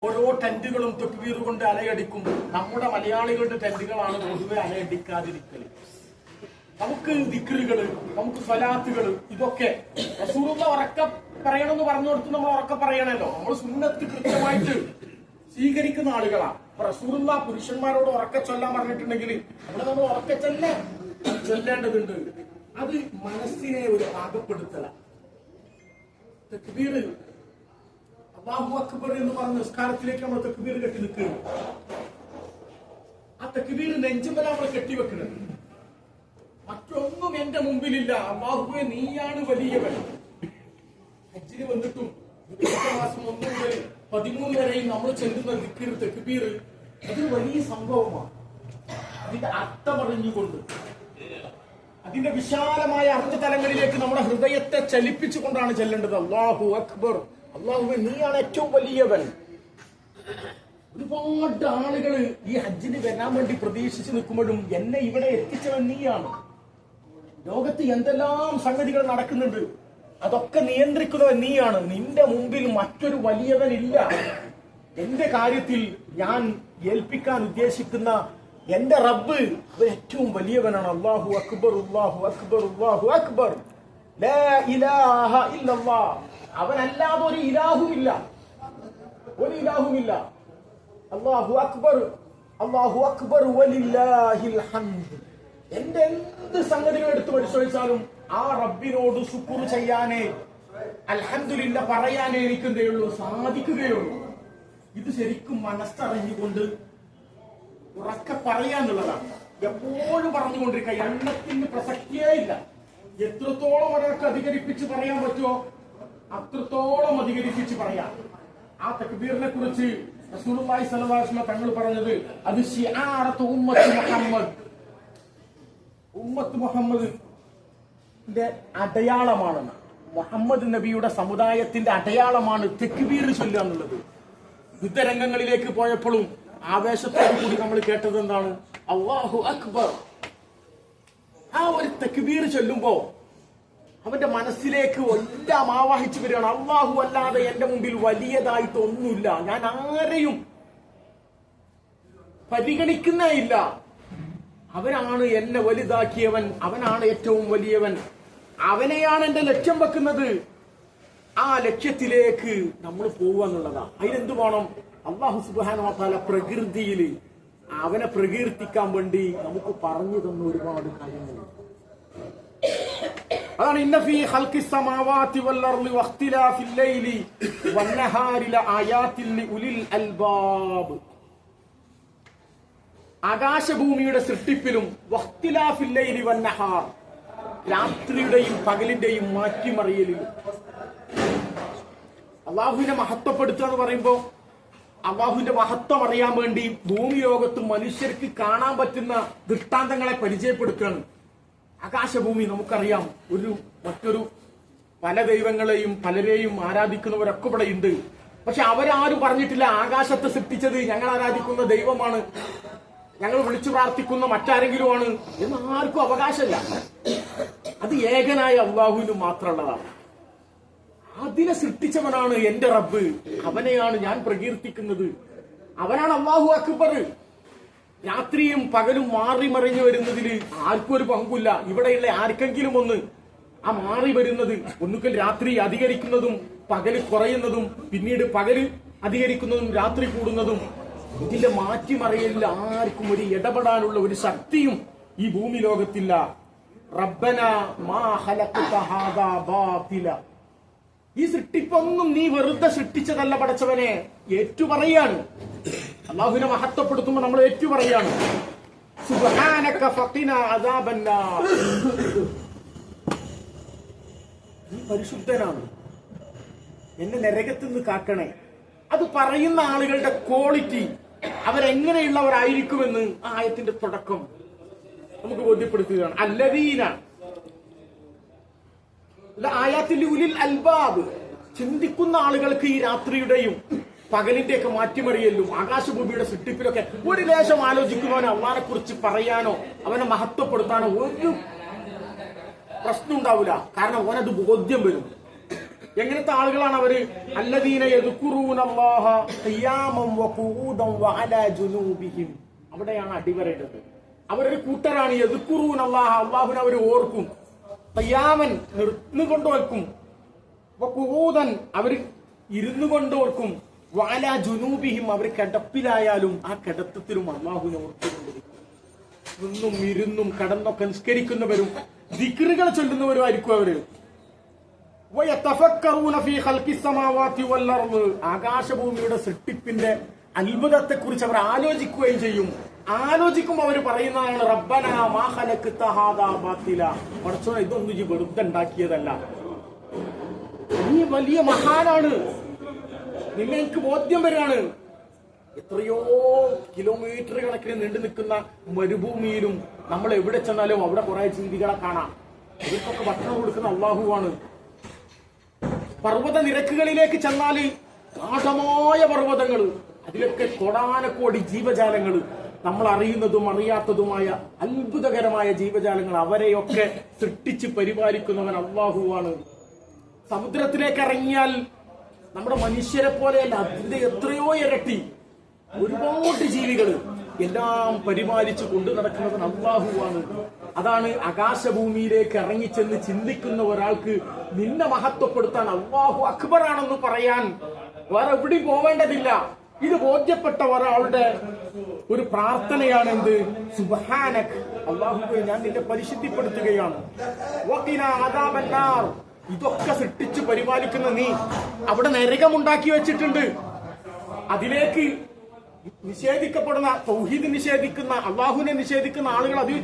ഓരോ ടെന്റുകളും തെക്കുവീർ കൊണ്ട് അലയടിക്കും. നമ്മുടെ മലയാളികളുടെ ടെന്റുകളാണ് പൊതുവെ അലയടിക്കാതിരിക്കല്. നമുക്ക് ദിക്റുകള്, നമുക്ക് സ്വലാത്തുകള്, ഇതൊക്കെ റസൂലുള്ള ഉറക്ക പറയണമെന്ന് പറഞ്ഞു കൊടുത്ത് നമ്മൾ ഉറക്ക പറയണല്ലോ. നമ്മൾ സുന്നത്ത് കൃത്യമായിട്ട് സ്വീകരിക്കുന്ന ആളുകളാണ്. റസൂലുള്ള പുരുഷന്മാരോട് ഉറക്ക ചൊല്ലാൻ പറഞ്ഞിട്ടുണ്ടെങ്കിൽ നമ്മൾ ഉറക്ക ചൊല്ലേണ്ടതുണ്ട്. അത് മനസ്സിനെ ഒരു പാകപ്പെടുത്തല. തക്ബീർ, അല്ലാഹു അക്ബർ എന്ന് പറഞ്ഞ നിസ്കാരത്തിലേക്ക് നമ്മൾ തക്ബീർ കെട്ടി നിൽക്കുകയാണ്. ആ തക്ബീർ നെഞ്ചുമല നമ്മൾ കെട്ടിവെക്കുന്നത്. മറ്റൊന്നും എന്റെ മുമ്പിലില്ല, അല്ലാഹുവേ നീയാണ് വലിയവൻ. ഹജ്ജിന് വന്നിട്ടും മാസം 1 മുതൽ 13 വരെയും നമ്മൾ ചെല്ലുന്ന ദിക്ർ തക്ബീർ അതൊരു വലിയ സംഭവമാണ്. അതിന്റെ അർത്ഥമറിഞ്ഞുകൊണ്ട് അതിന്റെ വിശാലമായ അർത്ഥതലങ്ങളിലേക്ക് നമ്മുടെ ഹൃദയത്തെ ചലിപ്പിച്ചുകൊണ്ടാണ് ചെല്ലേണ്ടത്. അല്ലാഹു അക്ബർ, അല്ലാഹുവേ നീയാണ് ഏറ്റവും വലിയവൻ. ഒരുപാട് ആളുകൾ ഈ ഹജ്ജിന് വരാൻ വേണ്ടി പ്രതീക്ഷിച്ച് നിൽക്കുമ്പോഴും എന്നെ ഇവിടെ എത്തിച്ചവൻ നീയാണ്. ലോകത്ത് എന്തെല്ലാം സംഗതികൾ നടക്കുന്നുണ്ട്, അതൊക്കെ നിയന്ത്രിക്കുന്നവൻ നീയാണ്. നിന്റെ മുമ്പിൽ മറ്റൊരു വലിയവനില്ല. എന്റെ കാര്യത്തിൽ ഞാൻ ഏൽപ്പിക്കാൻ ഉദ്ദേശിക്കുന്ന എന്റെ റബ്ബ് അവൻ ഏറ്റവും വലിയവനാണ്. അല്ലാഹു അക്ബർ, അല്ലാഹു അക്ബർ, അല്ലാഹു അക്ബർ, ലാ ഇലാഹ ഇല്ലല്ലാഹ്. അവനല്ലാതെ ഒരു ഇലാഹുമില്ല, ഒരു ഇലാഹുമില്ല. അല്ലാഹു അക്ബർ, അല്ലാഹു അക്ബർ വലില്ലാഹിൽ ഹംദ്. എന്റെ എന്ത് സംഗതികൾ എടുത്ത് പരിശോധിച്ചാലും ആ റബ്ബിനോട് ശുക്ർ ചെയ്യാനേ, അൽഹംദുലില്ലാ പറയാനേ എനിക്ക് എന്തേ ഉള്ളൂ, സാധിക്കുകയുള്ളൂ. ഇത് ശരിക്കും മനസ്സറിഞ്ഞുകൊണ്ട് ഉറക്കെ പറയാന്നുള്ളതാണ്. എപ്പോഴും പറഞ്ഞുകൊണ്ടിരിക്കുക, എണ്ണത്തിന് പ്രസക്തിയേ ഇല്ല. എത്രത്തോളം ഒരാൾക്ക് അധികരിപ്പിച്ച് പറയാൻ പറ്റുമോ അത്രത്തോളം അധികരിപ്പിച്ച് പറയാം. ആ തക്ബീറിനെ കുറിച്ച് റസൂലുള്ളാഹി സ്വല്ലല്ലാഹു അലൈഹി വസല്ലം തങ്ങൾ പറഞ്ഞത് അത് ശിആറത്തു ഉമ്മത്തി മുഹമ്മദ്, ഉമ്മത്ത് മുഹമ്മദിന്റെ അടയാളമാണെന്ന്. മുഹമ്മദ് നബിയുടെ സമുദായത്തിന്റെ അടയാളമാണ് തക്ബീർ ചൊല്ലുക എന്നുള്ളത്. യുദ്ധരംഗങ്ങളിലേക്ക് പോയപ്പോഴും ആവേശത്തോടു കൂടി നമ്മൾ കേട്ടത് എന്താണ്? അല്ലാഹു അക്ബർ. ആ ഒരു തക്ബീർ ചൊല്ലുമ്പോ അവന്റെ മനസ്സിലേക്ക് എല്ലാം ആവാഹിച്ചു വരികയാണ്. അല്ലാഹു അല്ലാതെ എന്റെ മുമ്പിൽ വലിയതായിട്ട് ഒന്നുമില്ല, ഞാൻ ആരെയും പരിഗണിക്കുന്നേ ഇല്ല. അവനാണ് എന്നെ വലുതാക്കിയവൻ, അവനാണ് ഏറ്റവും വലിയവൻ, അവനെയാണ് എന്റെ ലക്ഷ്യം വെക്കുന്നത്. ആ ലക്ഷ്യത്തിലേക്ക് നമ്മൾ പോവുക എന്നുള്ളതാണ്. അതിനെന്ത് വേണം? അല്ലാഹു സുബ്ഹാനഹു വ തആല പ്രകൃതിയിൽ അവനെ പ്രകീർത്തിക്കാൻ വേണ്ടി നമുക്ക് പറഞ്ഞു തന്ന ഒരുപാട് കാര്യങ്ങളുണ്ട്. അതാണ് ഇന്ന ഫീ ഖൽഖിസ് സമാവാതി വൽ അർളി വഖ്തിലാഫിൽ ലൈലി വന്നഹാരി ലആയാതിൻ ലിഉലിൽ അൽബാബ്. ആകാശഭൂമിയുടെ സൃഷ്ടിപ്പിലും വഖ്തിലാഫിൽ ലൈലി വന്നഹാർ, രാത്രിയുടെയും പകലിന്റെയും മാറ്റിമറിയലിലും. അള്ളാഹുവിനെ മഹത്വപ്പെടുത്തുക എന്ന് പറയുമ്പോ അള്ളാഹുവിന്റെ മഹത്വം അറിയാൻ വേണ്ടി ഭൂമി ലോകത്ത് മനുഷ്യർക്ക് കാണാൻ പറ്റുന്ന ദൃഷ്ടാന്തങ്ങളെ പരിചയപ്പെടുത്തുകയാണ്. ആകാശഭൂമി നമുക്കറിയാം, മറ്റൊരു പല ദൈവങ്ങളെയും പലരെയും ആരാധിക്കുന്നവരൊക്കെ ഇവിടെ ഉണ്ട്. പക്ഷെ അവരാരും പറഞ്ഞിട്ടില്ല ആകാശത്തെ സൃഷ്ടിച്ചത് ഞങ്ങൾ ആരാധിക്കുന്ന ദൈവമാണ്, ഞങ്ങൾ വിളിച്ചു പ്രാർത്ഥിക്കുന്ന മറ്റാരെങ്കിലുമാണ് എന്ന് ആർക്കും അവകാശമില്ല. അത് ഏകനായ അള്ളാഹുവിന് മാത്രമുള്ളതാണ്. അതിനെ സൃഷ്ടിച്ചവനാണ് എന്റെ റബ്ബ്, അവനെയാണ് ഞാൻ പ്രകീർത്തിക്കുന്നത്. അവനാണ് അല്ലാഹു അക്ബർ. രാത്രിയും പകലും മാറി മറിഞ്ഞു വരുന്നതിൽ ആർക്കും ഒരു പങ്കുമില്ല. ഇവിടെയുള്ള ആർക്കെങ്കിലും ഒന്ന് ആ മാറി വരുന്നത്, ഒന്നുകിൽ രാത്രി അധികരിക്കുന്നതും പകല് കുറയുന്നതും, പിന്നീട് പകല് അധികരിക്കുന്നതും രാത്രി കൂടുന്നതും, ഇതിന്റെ മാറ്റിമറിയലിൽ ആർക്കും ഒരു ഇടപെടാനുള്ള ഒരു ശക്തിയും ഈ ഭൂമി ലോകത്തില്ല. റബ്ബന മാ ഖലഖത ഹാദാ ബാതില. ഈ സൃഷ്ടിപ്പൊന്നും നീ വെറുതെ സൃഷ്ടിച്ചതല്ല പടച്ചവനെ, ഏറ്റുപറയാണ്. അല്ലാഹുവിനെ മഹത്വപ്പെടുത്തുമ്പോൾ നമ്മൾ ഏറ്റുപറയാണ്. സുബ്ഹാനക ഫഖിനാ അദാബന്നാർ. നീ പരിശുദ്ധനാണ്, എന്നെ നരകത്തിൽ നിന്ന് കാക്കണേ. അത് പറയുന്ന ആളുകളുടെ ക്വാളിറ്റി, അവരെങ്ങനെയുള്ളവരായിരിക്കുമെന്ന് ആ ആയത്തിന്റെ തുടക്കം നമുക്ക് ബോധ്യപ്പെടുത്തുകയാണ്. അല്ലദീന ആയാത്തിൽ ഉലിൽ അൽബാബ്, ചിന്തിക്കുന്ന ആളുകൾക്ക് ഈ രാത്രിയുടെയും പകലിന്റെയൊക്കെ മാറ്റിമറിയലും ആകാശഭൂമിയുടെ സൃഷ്ടിപ്പിലൊക്കെ ഒരു ലേശം ആലോചിക്കുന്നവനെ അള്ളാഹിനെ കുറിച്ച് പറയാനോ അവനെ മഹത്വപ്പെടുത്താനോ ഒരു പ്രശ്നം ഉണ്ടാവില്ല. കാരണം അവനത് ബോധ്യം വരും. എങ്ങനത്തെ ആളുകളാണ് അവര്? അല്ലദീന യദ്കുറൂനല്ലാഹ ഖിയാമൻ വഖൂദൻ വഅലാ ജുനൂബിഹിം. അവിടെയാണ് അടിവരേണ്ടത്. അവരൊരു കൂട്ടരാണ്. യദ്കുറൂനല്ലാഹ, അല്ലാഹുവിനെ അവർ ഓർക്കും. ഖിയാമൻ, നിർന്നുകൊണ്ട് ഓർക്കും. വഖൂദൻ, അവർ ഇരുന്നു കൊണ്ട് ഓർക്കും. വഅലാ ജുനൂബിഹിം, അവർ കിടപ്പിലായാലും ആ കിടത്തത്തിലും അല്ലാഹുവിനെ ഓർത്തുകൊണ്ടിരിക്കും. നിന്നും ഇരുന്നും കടന്നൊക്കെ നിസ്കരിക്കുന്നവരും ദിക്റുകൾ ചൊല്ലുന്നവരുമായിരിക്കും അവര്. ആകാശഭൂമിയുടെ സൃഷ്ടിപ്പിന്റെ അത്ഭുതത്തെ കുറിച്ച് അവർ ആലോചിക്കുകയും ചെയ്യും. ആലോചിക്കുമ്പോൾ അവർ പറയുന്നതാണ് റബ്ബനാ മാ ഖലഖ്ത ഹാദാ ബാത്തില. പടച്ചോനെ, ഇതൊന്നും ഈ വെറുതെ ഉണ്ടാക്കിയതല്ല, നീ വലിയ മഹാനാണ്, നിന്നെ എനിക്ക് ബോധ്യം വരികയാണ്. എത്രയോ കിലോമീറ്റർ കണക്കിന് നീണ്ടു നിൽക്കുന്ന മരുഭൂമിയിലും നമ്മൾ എവിടെ ചെന്നാലും അവിടെ കുറെ ജീവികളെ കാണാം. ഇവർക്കൊക്കെ ഭക്ഷണം കൊടുക്കുന്ന അല്ലാഹുവാണ്. പർവ്വത നിരക്കുകളിലേക്ക് ചെന്നാൽ ഗാഠമായ പർവ്വതങ്ങൾ, അതിലൊക്കെ കോടാനക്കോടി ജീവജാലങ്ങൾ, നമ്മൾ അറിയുന്നതും അറിയാത്തതുമായ അത്ഭുതകരമായ ജീവജാലങ്ങൾ, അവരെയൊക്കെ സൃഷ്ടിച്ച് പരിപാലിക്കുന്നവൻ അല്ലാഹുവാണ്. സമുദ്രത്തിലേക്ക് ഇറങ്ങിയാൽ നമ്മുടെ മനുഷ്യരെ പോലെയല്ല, അതിന്റെ എത്രയോ ഇരട്ടി ഒരുപാട് ജീവികൾ, എല്ലാം പരിപാലിച്ചു കൊണ്ടു നടക്കുന്നവൻ അല്ലാഹുവാണ്. അതാണ് ആകാശഭൂമിയിലേക്ക് ഇറങ്ങിച്ചെന്ന് ചിന്തിക്കുന്ന ഒരാൾക്ക് നിന്നെ മഹത്വപ്പെടുത്താൻ അല്ലാഹു അക്ബറാണെന്ന് പറയാൻ വേറെ എവിടെയും പോവേണ്ടതില്ല. ഇത് ബോധ്യപ്പെട്ട ഒരാളുടെ ഒരു പ്രാർത്ഥനയാണ് എന്ത്? സുബ്ഹാനക്, അല്ലാഹുവേ, ഞാൻ നിന്നെ പരിശുദ്ധിപ്പെടുത്തുകയാണ്. വഖിനാ അദാബന്നാർ, ഇതൊക്കെ സൃഷ്ടിച്ച് പരിപാലിക്കുന്ന നീ അവിടെ നരകമുണ്ടാക്കി വെച്ചിട്ടുണ്ട്. അതിലേക്ക് നിഷേധിക്കപ്പെടുന്ന, തൗഹീദ് നിഷേധിക്കുന്ന, അള്ളാഹുവിനെ നിഷേധിക്കുന്ന ആളുകൾ അതിൽ